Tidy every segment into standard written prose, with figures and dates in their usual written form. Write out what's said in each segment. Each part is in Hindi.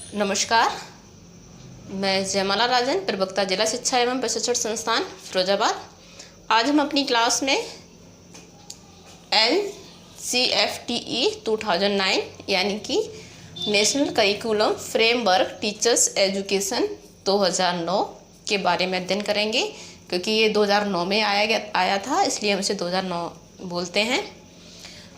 नमस्कार, मैं जयमाला राजन, प्रवक्ता जिला शिक्षा एवं प्रशिक्षण संस्थान फिरोजाबाद। आज हम अपनी क्लास में NCFTE 2009 यानी कि national curriculum framework teachers education 2009 के बारे में अध्ययन करेंगे। क्योंकि ये 2009 में आया था, इसलिए हम इसे 2009 बोलते हैं।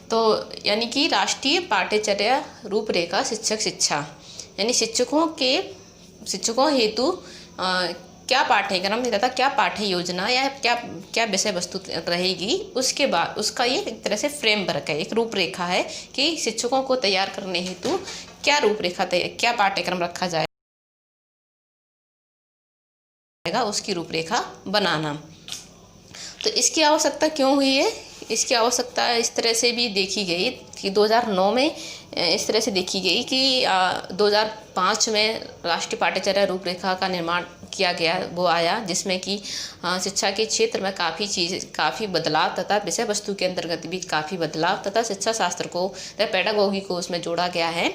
तो यानी कि राष्ट्रीय पाठ्यचर्या रूपरेखा शिक्षक शिक्षा, यानी शिक्षकों हेतु क्या पाठ्यक्रम तथा क्या पाठ्य योजना या क्या विषय वस्तु रहेगी, उसके बाद उसका ये एक तरह से फ्रेमवर्क है, एक रूपरेखा है कि शिक्षकों को तैयार करने हेतु क्या रूपरेखा क्या पाठ्यक्रम रखा जाएगा, उसकी रूपरेखा बनाना। तो इसकी आवश्यकता क्यों हुई है? इसकी आवश्यकता इस तरह से भी देखी गई कि 2009 में इस तरह से देखी गई कि 2005 में राष्ट्रीय पाठ्यचर्या रूपरेखा का निर्माण किया गया, वो आया, जिसमें कि शिक्षा के क्षेत्र में काफ़ी बदलाव तथा विषय वस्तु के अंतर्गत भी काफ़ी बदलाव तथा शिक्षा शास्त्र को तथा पेडागोगी को उसमें जोड़ा गया है।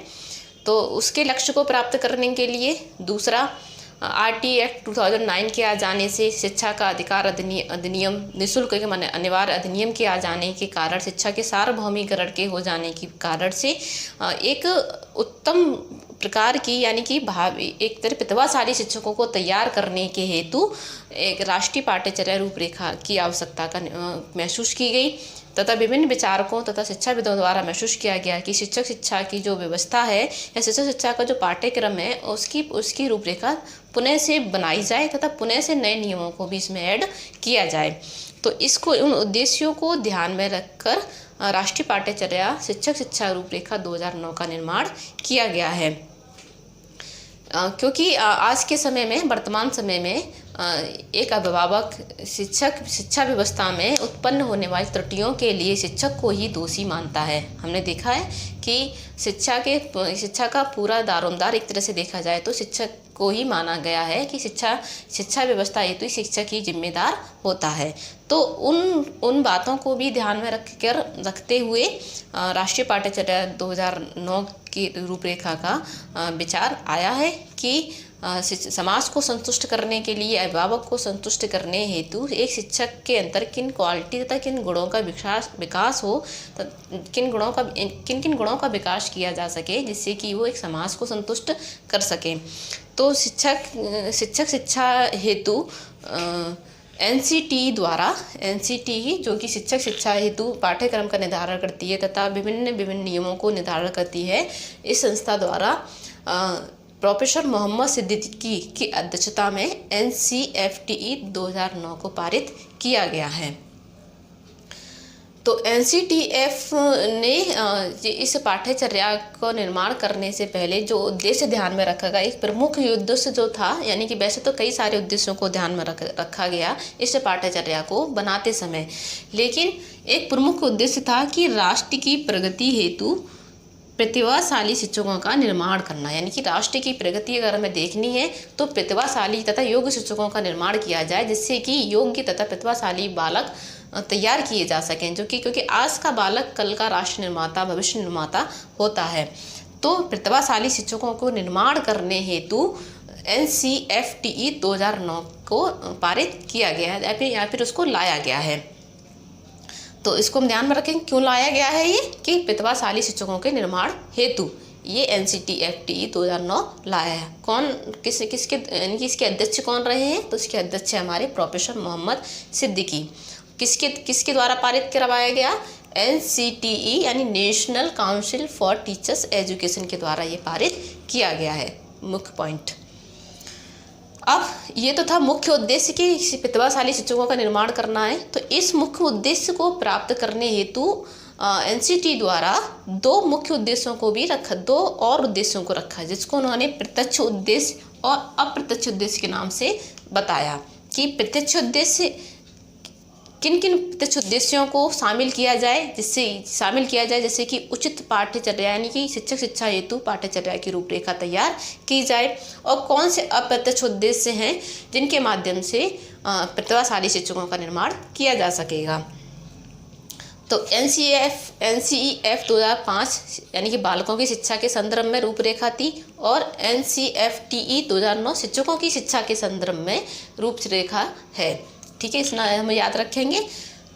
तो उसके लक्ष्य को प्राप्त करने के लिए दूसरा RT एक्ट 2009 के आ जाने से शिक्षा का अधिकार अधिनियम निःशुल्क माने अनिवार्य अधिनियम के आ जाने के कारण, शिक्षा के सार्वभौमिकरण के हो जाने के कारण से एक उत्तम प्रकार की यानी कि एक तरह प्रतिभाशाली शिक्षकों को तैयार करने के हेतु एक राष्ट्रीय पाठ्यचर्या रूपरेखा की आवश्यकता का महसूस की गई तथा विभिन्न विचारकों तथा शिक्षाविदों द्वारा महसूस किया गया कि शिक्षक शिक्षा की जो व्यवस्था है या शिक्षक शिक्षा का जो पाठ्यक्रम है उसकी रूपरेखा पुनः से बनाई जाए तथा पुनः से नए नियमों को भी इसमें ऐड किया जाए। तो उन उद्देश्यों को ध्यान में रखकर राष्ट्रीय पाठ्यचर्या शिक्षक शिक्षा रूपरेखा 2009 का निर्माण किया गया है। क्योंकि आज के समय में, वर्तमान समय में एक अभिभावक शिक्षा व्यवस्था में उत्पन्न होने वाली त्रुटियों के लिए शिक्षक को ही दोषी मानता है। हमने देखा है कि शिक्षा का पूरा दारोमदार एक तरह से देखा जाए तो शिक्षक को ही माना गया है कि शिक्षा व्यवस्था हेतु शिक्षक ही जिम्मेदार होता है। तो उन बातों को भी ध्यान में रखते हुए राष्ट्रीय पाठ्यचर्या 2009 की रूपरेखा का विचार आया है कि समाज को संतुष्ट करने के लिए, अभिभावक को संतुष्ट करने हेतु एक शिक्षक के अंदर किन क्वालिटी तथा किन गुणों का विकास हो, किन किन गुणों का विकास किया जा सके जिससे कि वो एक समाज को संतुष्ट कर सके। तो शिक्षक शिक्षा हेतु NCTE जो कि शिक्षक शिक्षा हेतु पाठ्यक्रम का निर्धारण करती है तथा विभिन्न नियमों को निर्धारण करती है, इस संस्था द्वारा प्रोफेसर मोहम्मद सिद्दीकी की अध्यक्षता में NCFTE 2009 को पारित किया गया है। तो NCTF ने इस पाठ्यचर्या को निर्माण करने से पहले जो उद्देश्य ध्यान में रखा गया, एक प्रमुख उद्देश्य जो था, यानी कि वैसे तो कई सारे उद्देश्यों को ध्यान में रखा गया इस पाठ्यचर्या को बनाते समय, लेकिन एक प्रमुख उद्देश्य था कि राष्ट्र की प्रगति हेतु प्रतिभाशाली शिक्षकों का निर्माण करना। यानी कि राष्ट्र की प्रगति अगर हमें देखनी है तो प्रतिभाशाली तथा योग्य शिक्षकों का निर्माण किया जाए, जिससे कि योग्य तथा प्रतिभाशाली बालक तैयार किए जा सकें, क्योंकि आज का बालक कल का राष्ट्र निर्माता, भविष्य निर्माता होता है। तो प्रतिभाशाली शिक्षकों को निर्माण करने हेतु NCFTE 2009 को पारित किया गया है या फिर उसको लाया गया है। तो इसको हम ध्यान में रखें, क्यों लाया गया है ये, कि प्रतिभाशाली शिक्षकों के निर्माण हेतु ये NCFTE 2009 लाया है। यानी कि इसके अध्यक्ष कौन रहे हैं? तो इसके अध्यक्ष हमारे प्रोफेसर मोहम्मद सिद्दीकी। किसके द्वारा पारित करवाया गया? NCTE यानी national council for teachers education के द्वारा ये पारित किया गया है। मुख्य पॉइंट। अब ये तो था मुख्य उद्देश्य कि प्रतिभाशाली शिक्षकों का निर्माण करना है। तो इस मुख्य उद्देश्य को प्राप्त करने हेतु NCTE द्वारा दो मुख्य उद्देश्यों को भी रखा, दो और उद्देश्यों को रखा, जिसको उन्होंने प्रत्यक्ष उद्देश्य और अप्रत्यक्ष उद्देश्य के नाम से बताया कि प्रत्यक्ष उद्देश्य किन प्रत्यक्ष उद्देश्यों को शामिल किया जाए, जैसे कि उचित पाठ्यचर्या यानी कि शिक्षक शिक्षा हेतु पाठ्यचर्या की रूपरेखा तैयार की जाए, और कौन से अप्रत्यक्ष उद्देश्य हैं जिनके माध्यम से प्रतिभाशाली शिक्षकों का निर्माण किया जा सकेगा। तो NCEF 2005 यानी कि बालकों की शिक्षा के संदर्भ में रूपरेखा थी, और NCFTE 2009 शिक्षकों की शिक्षा के संदर्भ में रूपरेखा है। ठीक है, इस हम याद रखेंगे।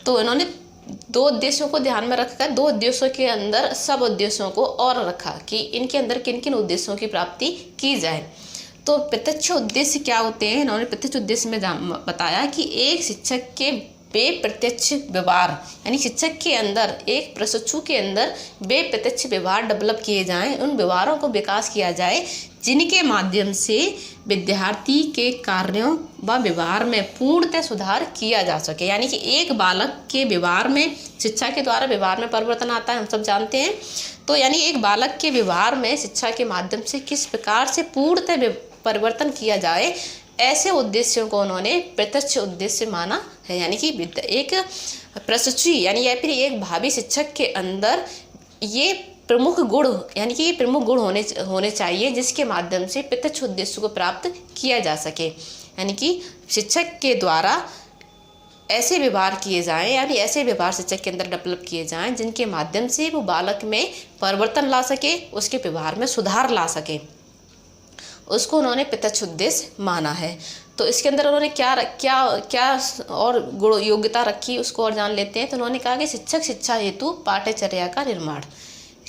तो इन्होंने दो उद्देश्यों को ध्यान में रखकर दो उद्देश्यों के अंदर सब उद्देश्यों को और रखा कि इनके अंदर किन किन उद्देश्यों की प्राप्ति की जाए। तो प्रत्यक्ष उद्देश्य क्या होते हैं, इन्होंने प्रत्यक्ष उद्देश्य में बताया कि एक शिक्षक के वे प्रत्यक्ष व्यवहार, यानी शिक्षक के अंदर एक प्रशिक्षु के अंदर वे प्रत्यक्ष व्यवहार डेवलप किए जाएं, उन व्यवहारों को विकास किया जाए जिनके माध्यम से विद्यार्थी के कार्यों व व्यवहार में पूर्णतः सुधार किया जा सके। यानी कि एक बालक के व्यवहार में, शिक्षा के द्वारा व्यवहार में परिवर्तन आता है, हम सब जानते हैं। तो यानी एक बालक के व्यवहार में शिक्षा के माध्यम से किस प्रकार से पूर्णतः परिवर्तन किया जाए, ऐसे उद्देश्यों को उन्होंने प्रत्यक्ष उद्देश्य माना है। यानी कि एक प्रशिक्षु यानी या फिर एक भावी शिक्षक के अंदर ये प्रमुख गुण, यानी कि ये प्रमुख गुण होने चाहिए जिसके माध्यम से प्रत्यक्ष उद्देश्य को प्राप्त किया जा सके। यानी कि शिक्षक के द्वारा ऐसे व्यवहार किए जाएं, यानी ऐसे व्यवहार शिक्षक के अंदर डेवलप किए जाएं जिनके माध्यम से वो बालक में परिवर्तन ला सके, उसके व्यवहार में सुधार ला सके, उसको उन्होंने प्रत्यक्ष उद्देश्य माना है। तो इसके अंदर उन्होंने क्या और गुण योग्यता रखी उसको और जान लेते हैं। तो उन्होंने कहा कि शिक्षक शिक्षा हेतु पाठ्यचर्या का निर्माण,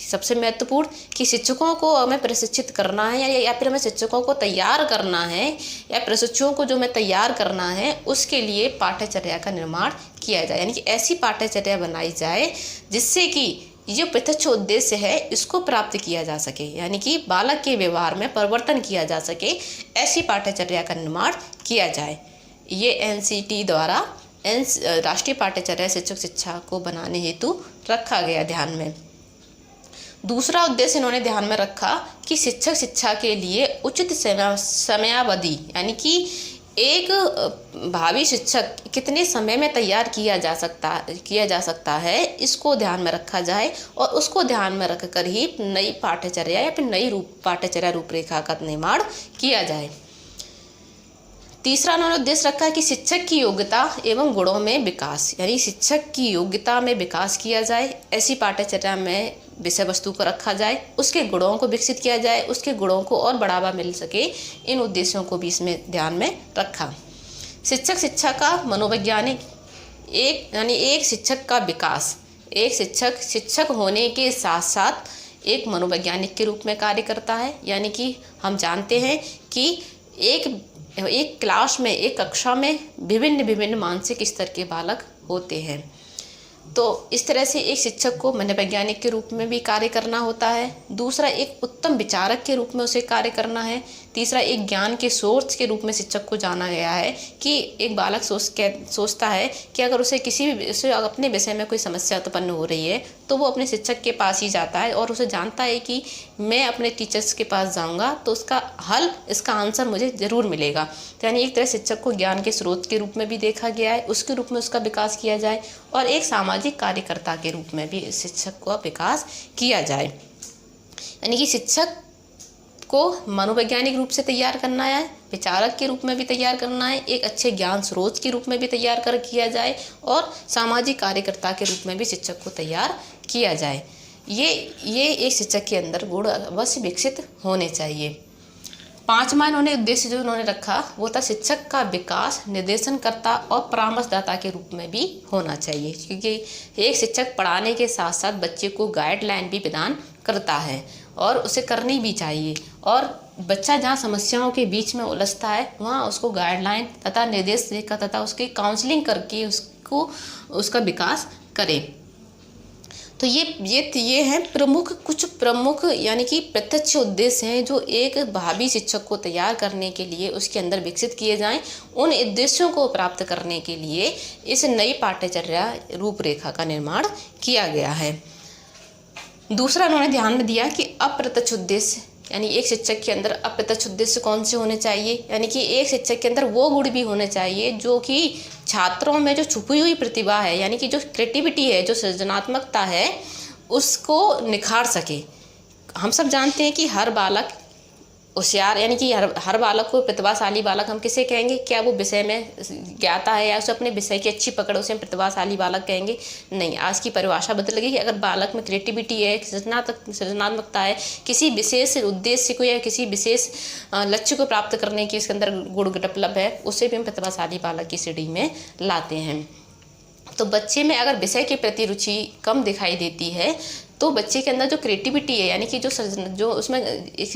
सबसे महत्वपूर्ण कि शिक्षकों को हमें प्रशिक्षित करना है या फिर हमें शिक्षकों को तैयार करना है या प्रशिक्षुओं को जो हमें तैयार करना है उसके लिए पाठ्यचर्या का निर्माण किया जाए। यानी कि ऐसी पाठ्यचर्या बनाई जाए जिससे कि जो प्रत्यक्ष उद्देश्य है इसको प्राप्त किया जा सके, यानी कि बालक के व्यवहार में परिवर्तन किया जा सके, ऐसी पाठ्यचर्या का निर्माण किया जाए। ये NCT द्वारा राष्ट्रीय पाठ्यचर्या शिक्षक शिक्षा को बनाने हेतु रखा गया ध्यान में। दूसरा उद्देश्य इन्होंने ध्यान में रखा कि शिक्षक शिक्षा के लिए उचित समयावधि, यानी कि एक भावी शिक्षक कितने समय में तैयार किया जा सकता है, इसको ध्यान में रखा जाए और उसको ध्यान में रखकर ही नई पाठ्यचर्या या फिर नई पाठ्यचर्या रूपरेखा का निर्माण किया जाए। तीसरा उन्होंने उद्देश्य रखा कि शिक्षक की योग्यता एवं गुणों में विकास, यानी शिक्षक की योग्यता में विकास किया जाए, ऐसी पाठ्यचर्या में विषय वस्तु को रखा जाए, उसके गुणों को विकसित किया जाए, उसके गुणों को और बढ़ावा मिल सके, इन उद्देश्यों को भी इसमें ध्यान में रखा। शिक्षक शिक्षा का मनोवैज्ञानिक यानी एक शिक्षक का विकास, एक शिक्षक होने के साथ साथ एक मनोवैज्ञानिक के रूप में कार्य करता है। यानी कि हम जानते हैं कि एक क्लास में, एक कक्षा में विभिन्न मानसिक स्तर के बालक होते हैं। तो इस तरह से एक शिक्षक को मनोवैज्ञानिक के रूप में भी कार्य करना होता है। दूसरा, एक उत्तम विचारक के रूप में उसे कार्य करना है। तीसरा, एक ज्ञान के सोर्स के रूप में शिक्षक को जाना गया है कि एक बालक सोचता है कि अगर उसे अपने विषय में कोई समस्या उत्पन्न हो रही है तो वो अपने शिक्षक के पास ही जाता है और उसे जानता है कि मैं अपने टीचर्स के पास जाऊंगा तो उसका हल, इसका आंसर मुझे ज़रूर मिलेगा। तो यानी एक तरह शिक्षक को ज्ञान के स्रोत के रूप में भी देखा गया है, उसके रूप में उसका विकास किया जाए, और एक सामाजिक कार्यकर्ता के रूप में भी शिक्षक का विकास किया जाए। यानी कि शिक्षक को मनोवैज्ञानिक रूप से तैयार करना है, विचारक के रूप में भी तैयार करना है, एक अच्छे ज्ञान स्रोत के रूप में भी तैयार किया जाए, और सामाजिक कार्यकर्ता के रूप में भी शिक्षक को तैयार किया जाए। ये एक शिक्षक के अंदर गुण अवश्य विकसित होने चाहिए। पांचवा इन्होंने उद्देश्य जो उन्होंने रखा वो था शिक्षक का विकास निर्देशनकर्ता और परामर्शदाता के रूप में भी होना चाहिए, क्योंकि एक शिक्षक पढ़ाने के साथ साथ बच्चे को गाइडलाइन भी प्रदान करता है और उसे करनी भी चाहिए। और बच्चा जहाँ समस्याओं के बीच में उलझता है वहाँ उसको गाइडलाइन तथा निर्देश देकर तथा उसकी काउंसलिंग करके उसका विकास करे। तो ये हैं कुछ प्रमुख यानी कि प्रत्यक्ष उद्देश्य हैं जो एक भावी शिक्षक को तैयार करने के लिए उसके अंदर विकसित किए जाएं। उन उद्देश्यों को प्राप्त करने के लिए इस नई पाठ्यचर्या रूपरेखा का निर्माण किया गया है। दूसरा उन्होंने ध्यान में दिया कि अप्रत्यक्ष उद्देश्य, यानी एक शिक्षक के अंदर अप्रत्यक्ष उद्देश्य कौन से होने चाहिए, यानी कि एक शिक्षक के अंदर वो गुण भी होने चाहिए जो कि छात्रों में जो छुपी हुई प्रतिभा है, यानी कि जो क्रिएटिविटी है, जो सृजनात्मकता है, उसको निखार सके। हम सब जानते हैं कि हर बालक होशियार यानी कि हर बालक को प्रतिभाशाली बालक हम किसे कहेंगे? क्या वो विषय में ज्ञाता है या उसे अपने विषय की अच्छी पकड़, उसे हम प्रतिभाशाली बालक कहेंगे? नहीं, आज की परिभाषा बदल गई है। अगर बालक में क्रिएटिविटी है, सृजनात्मकता है, किसी विशेष उद्देश्य को या किसी विशेष लक्ष्य को प्राप्त करने की इसके अंदर गुण डेवलप है, उसे भी हम प्रतिभाशाली बालक की श्रेणी में लाते हैं। तो बच्चे में अगर विषय के प्रति रुचि कम दिखाई देती है तो बच्चे के अंदर जो क्रिएटिविटी है यानी कि जो उसमें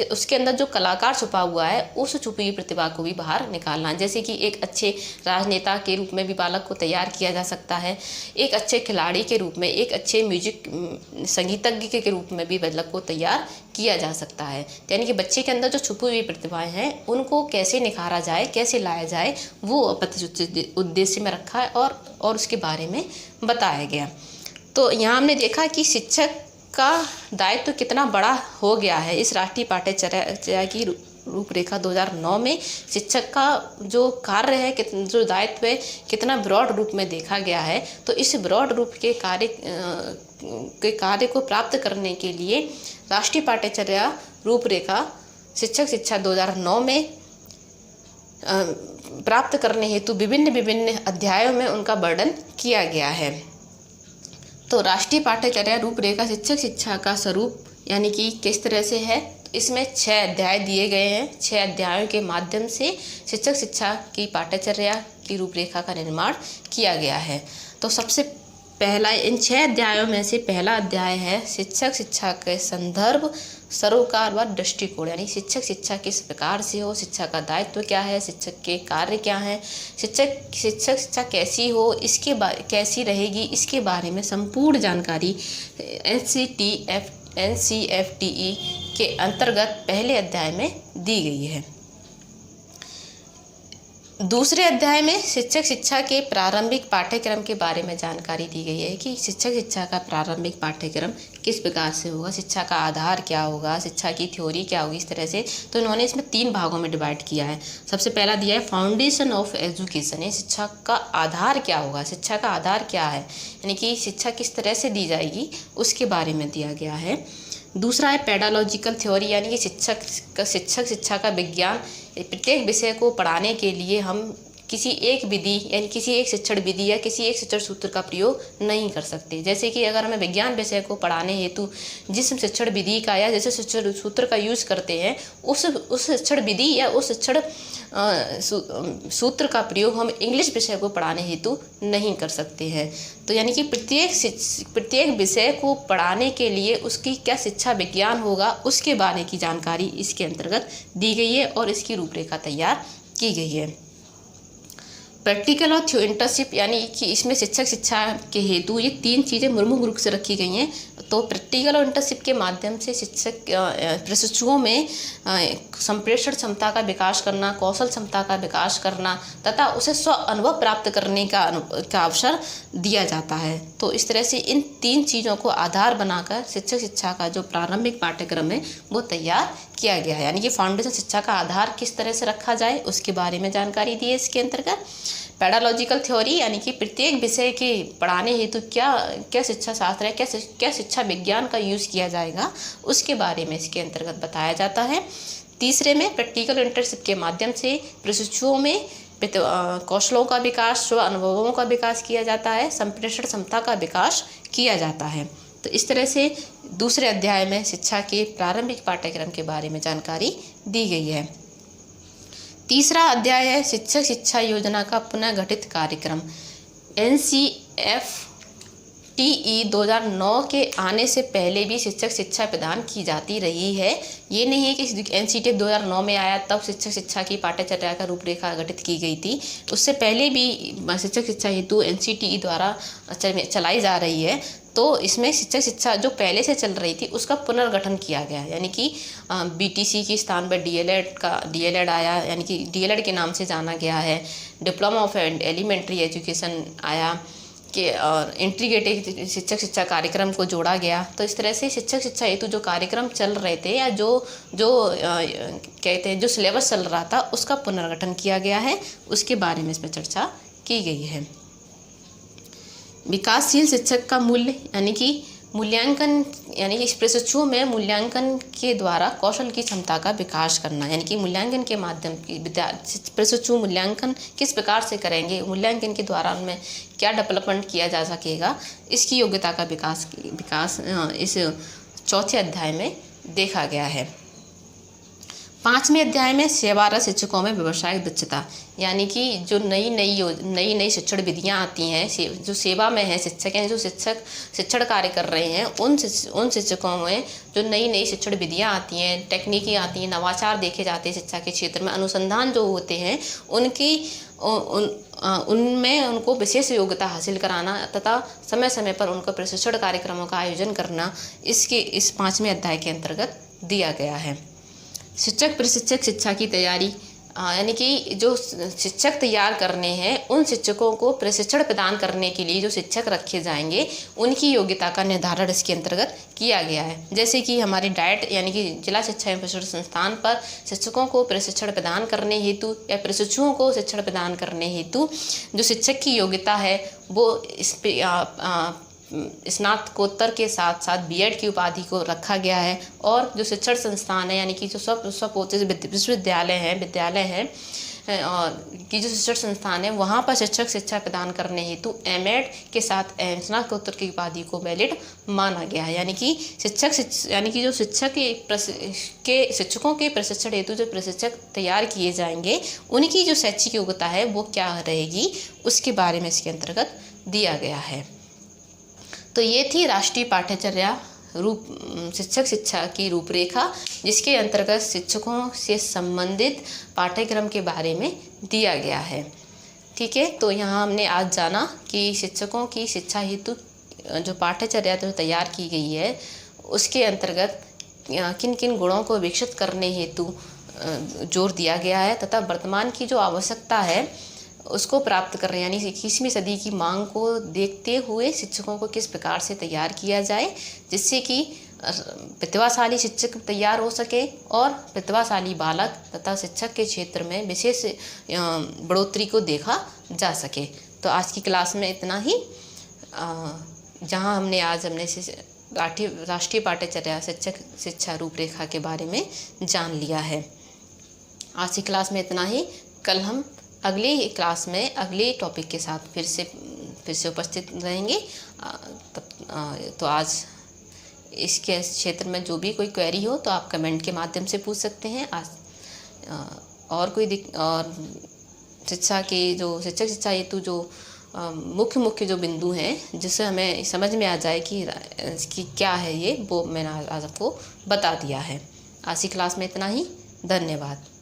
उसके अंदर जो कलाकार छुपा हुआ है, उस छुपी हुई प्रतिभा को भी बाहर निकालना। जैसे कि एक अच्छे राजनेता के रूप में भी बालक को तैयार किया जा सकता है, एक अच्छे खिलाड़ी के रूप में, एक अच्छे म्यूजिक संगीतज्ञ के रूप में भी बालक को तैयार किया जा सकता है। यानी कि बच्चे के अंदर जो छुपी हुई प्रतिभाएं हैं उनको कैसे निखारा जाए, कैसे लाया जाए, वो उद्देश्य में रखा है और उसके बारे में बताया गया। तो यहाँ हमने देखा कि शिक्षक का दायित्व कितना बड़ा हो गया है। इस राष्ट्रीय पाठ्यचर्या की रूपरेखा 2009 में शिक्षक का जो कार्य है, जो दायित्व है, कितना ब्रॉड रूप में देखा गया है। तो इस ब्रॉड रूप के कार्य को प्राप्त करने के लिए राष्ट्रीय पाठ्यचर्या रूपरेखा शिक्षक शिक्षा 2009 में प्राप्त करने हेतु विभिन्न अध्यायों में उनका वर्णन किया गया है। तो राष्ट्रीय पाठ्यचर्या रूपरेखा शिक्षक शिक्षा का स्वरूप यानी कि किस तरह से है, इसमें 6 अध्याय दिए गए हैं। 6 अध्यायों के माध्यम से शिक्षक शिक्षा की पाठ्यचर्या की रूपरेखा का निर्माण किया गया है। तो सबसे पहला इन 6 अध्यायों में से पहला अध्याय है शिक्षक शिक्षा के संदर्भ, सरोकार व दृष्टिकोण, यानी शिक्षक शिक्षा किस प्रकार से हो, शिक्षा का दायित्व क्या है, शिक्षक के कार्य क्या हैं, शिक्षक शिक्षा कैसी हो, कैसी रहेगी, इसके बारे में संपूर्ण जानकारी NCFTE के अंतर्गत पहले अध्याय में दी गई है। दूसरे अध्याय में शिक्षक शिक्षा के प्रारंभिक पाठ्यक्रम के बारे में जानकारी दी गई है कि शिक्षक शिक्षा का प्रारंभिक पाठ्यक्रम किस प्रकार से होगा, शिक्षा का आधार क्या होगा, शिक्षा की थ्योरी क्या होगी, इस तरह से। तो इन्होंने इसमें 3 भागों में डिवाइड किया है। सबसे पहला दिया है फाउंडेशन ऑफ एजुकेशन, ये शिक्षा का आधार क्या होगा, शिक्षा का आधार क्या है, यानी कि शिक्षा किस तरह से दी जाएगी, उसके बारे में दिया गया है। दूसरा है पेडालॉजिकल थ्योरी, यानी कि शिक्षक शिक्षा का विज्ञान। प्रत्येक विषय को पढ़ाने के लिए हम किसी एक विधि यानी किसी एक शिक्षण विधि या किसी एक शिक्षण सूत्र का प्रयोग नहीं कर सकते। जैसे कि अगर हमें विज्ञान विषय को पढ़ाने हेतु जिस शिक्षण विधि का या जैसे शिक्षण सूत्र का यूज़ करते हैं, उस शिक्षण विधि या उस शिक्षण सूत्र का प्रयोग हम इंग्लिश विषय को पढ़ाने हेतु नहीं कर सकते हैं। तो यानी कि प्रत्येक विषय को पढ़ाने के लिए उसकी क्या शिक्षा विज्ञान होगा, उसके बारे की जानकारी इसके अंतर्गत दी गई है और इसकी रूपरेखा तैयार की गई है। प्रैक्टिकल और इंटर्नशिप, यानी कि इसमें शिक्षक शिक्षा के हेतु ये 3 चीज़ें प्रमुख रूप से रखी गई हैं। तो प्रैक्टिकल और इंटर्नशिप के माध्यम से शिक्षक प्रशिक्षुओं में संप्रेषण क्षमता का विकास करना, कौशल क्षमता का विकास करना तथा उसे स्व अनुभव प्राप्त करने का अवसर दिया जाता है। तो इस तरह से इन 3 चीज़ों को आधार बनाकर शिक्षक शिक्षा का जो प्रारंभिक पाठ्यक्रम है वो तैयार किया गया है। यानी कि फाउंडेशन शिक्षा का आधार किस तरह से रखा जाए उसके बारे में जानकारी दी है इसके अंतर्गत। पेडालॉजिकल थ्योरी, यानी कि प्रत्येक विषय के पढ़ाने हेतु क्या शिक्षा शास्त्र है, क्या शिक्षा विज्ञान का यूज़ किया जाएगा, उसके बारे में इसके अंतर्गत बताया जाता है। तीसरे में प्रैक्टिकल इंटर्नशिप के माध्यम से प्रशिक्षुओं में कौशलों का विकास, स्व अनुभवों का विकास किया जाता है, संप्रेषण क्षमता का विकास किया जाता है। तो इस तरह से दूसरे अध्याय में शिक्षा के प्रारंभिक पाठ्यक्रम के बारे में जानकारी दी गई है। तीसरा अध्याय है शिक्षक शिक्षा योजना का पुनर्गठित कार्यक्रम। NCFTE 2009 के आने से पहले भी शिक्षक शिक्षा प्रदान की जाती रही है। ये नहीं है कि NCTF 2009 में आया तब शिक्षक शिक्षा की पाठ्यचर्या का रूपरेखा गठित की गई थी। उससे पहले भी शिक्षक शिक्षा हेतु NCTE द्वारा चलाई जा रही है। तो इसमें शिक्षक शिक्षा जो पहले से चल रही थी उसका पुनर्गठन किया गया, यानी कि BTC के स्थान पर DLED आया, यानी कि DLED के नाम से जाना गया है। डिप्लोमा ऑफ एलिमेंट्री एजुकेशन आया कि इंटीग्रेटेड शिक्षक शिक्षा कार्यक्रम को जोड़ा गया। तो इस तरह से शिक्षक शिक्षा हेतु जो कार्यक्रम चल रहे थे या जो कहते हैं जो सिलेबस चल रहा था उसका पुनर्गठन किया गया है, उसके बारे में इसमें चर्चा की गई है। विकासशील शिक्षक का मूल्य, यानी कि मूल्यांकन यानी कि इस प्रशिक्षुओं में मूल्यांकन के द्वारा कौशल की क्षमता का विकास करना, यानी कि मूल्यांकन के माध्यम की प्रशिक्षु मूल्यांकन किस प्रकार से करेंगे, मूल्यांकन के द्वारा उनमें क्या डेवलपमेंट किया जा सकेगा, इसकी योग्यता का विकास इस चौथे अध्याय में देखा गया है। 5वें अध्याय में सेवारत शिक्षकों में व्यावसायिक दक्षता, यानी कि जो नई शिक्षण विधियां आती हैं, जो सेवा में है शिक्षक, यानी जो शिक्षण कार्य कर रहे हैं, उन शिक्षकों में जो नई शिक्षण विधियां आती हैं, टेक्निकी आती हैं, नवाचार देखे जाते हैं शिक्षा के क्षेत्र में, अनुसंधान जो होते हैं उनमें उनको विशेष योग्यता हासिल कराना तथा समय समय पर उनको प्रशिक्षण कार्यक्रमों का आयोजन करना इस 5वें अध्याय के अंतर्गत दिया गया है। शिक्षक प्रशिक्षक शिक्षा की तैयारी, यानी कि जो शिक्षक तैयार करने हैं उन शिक्षकों को प्रशिक्षण प्रदान करने के लिए जो शिक्षक रखे जाएंगे उनकी योग्यता का निर्धारण इसके अंतर्गत किया गया है। जैसे कि हमारे डाइट यानी कि जिला शिक्षा एवं प्रशिक्षण संस्थान पर शिक्षकों को प्रशिक्षण प्रदान करने हेतु या प्रशिक्षुओं को शिक्षण प्रदान करने हेतु जो शिक्षक की योग्यता है वो स्नातकोत्तर के साथ साथ बीएड की उपाधि को रखा गया है। और जो शिक्षण संस्थान है यानी कि जो स्वप्रोत्साहित विश्वविद्यालय हैं कि जो शिक्षण संस्थान है वहाँ पर शिक्षक शिक्षा प्रदान करने हेतु एमएड के साथ स्नातकोत्तर की उपाधि को वैलिड माना गया है। यानी कि जो शिक्षकों के प्रशिक्षण हेतु जो प्रशिक्षक तैयार किए जाएंगे उनकी जो शैक्षिक योग्यता है वो क्या रहेगी उसके बारे में इसके अंतर्गत दिया गया है। तो ये थी राष्ट्रीय पाठ्यचर्या शिक्षक शिक्षा की रूपरेखा, जिसके अंतर्गत शिक्षकों से संबंधित पाठ्यक्रम के बारे में दिया गया है। ठीक है, तो यहाँ हमने आज जाना कि शिक्षकों की शिक्षा हेतु जो पाठ्यचर्या जो तैयार की गई है उसके अंतर्गत किन किन गुणों को विकसित करने हेतु जोर दिया गया है तथा वर्तमान की जो आवश्यकता है उसको प्राप्त कर रहे हैं, यानी 21वीं सदी की मांग को देखते हुए शिक्षकों को किस प्रकार से तैयार किया जाए जिससे कि प्रतिभाशाली शिक्षक तैयार हो सके और प्रतिभाशाली बालक तथा शिक्षक के क्षेत्र में विशेष बढ़ोतरी को देखा जा सके। तो आज की क्लास में इतना ही, जहां हमने राष्ट्रीय पाठ्यचर्या शिक्षक शिक्षा रूपरेखा के बारे में जान लिया है। आज की क्लास में इतना ही। कल हम अगली क्लास में अगले टॉपिक के साथ फिर से उपस्थित रहेंगे। तो आज इसके क्षेत्र में जो भी कोई क्वेरी हो तो आप कमेंट के माध्यम से पूछ सकते हैं। और शिक्षा के जो शिक्षक शिक्षा हेतु जो मुख्य जो बिंदु हैं जिससे हमें समझ में आ जाए कि क्या है ये, वो मैंने आज आपको बता दिया है। आज की क्लास में इतना ही। धन्यवाद।